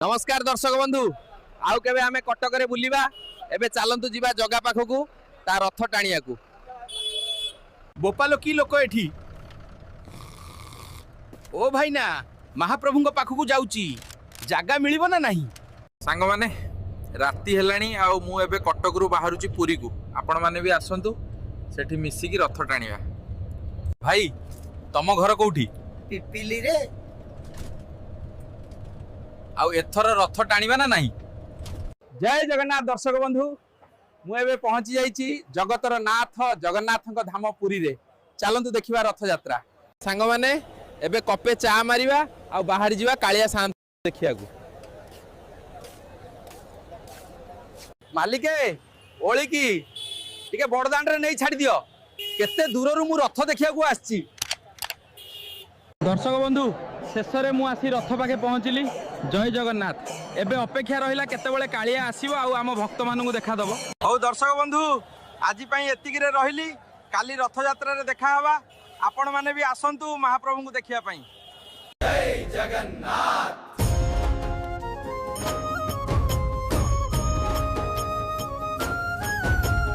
नमस्कार दर्शक बंधु आउ केबे आमे कटक रे बुलिबा एबे चालंतु जीवा जगा पाखकू ता रथ टाणिया को बोपालो की लोक एठी ओ भाई ना महाप्रभु पाखकू जाउची जागा मिलिबो ना नहीं सांग माने राती हेलाणी आउ मु एबे कटक रु बाहरुची पुरी को आपण माने भी आसंतु सेठी मिसी की रथ टाणिया भाई तम घर कोठी पिपिली रे आउ एथर रथ टाणिबा ना नहीं। जय जगन्नाथ दर्शक बंधु मु एबे पहुंची जाईची जगतर नाथ जगन्नाथଙ୍କ धाम पुरी रे चलंतु देखिबा रथ यात्रा सांग माने एबे कपे चा मारिबा आ बाहरी जीवा कालिया शांत देखिया को मालिके ओली की टिके बड़दांड रे नहीं छाड़ी दियो केते दूर रु मु रथ देखिया को आछी। दर्शक बंधु शेष में मुझे रथ पाखे पहुँचली जय जगन्नाथ एबे अपेक्षा रहा केतबेले कालिया आसीबो आउ आम भक्त मानू देखा दबो। हो दर्शक बंधु आज एतिक रही काली रथ यात्रा रे देखा हवा आपण माने भी आसंतु महाप्रभु को देखिया पई। जय जगन्नाथ।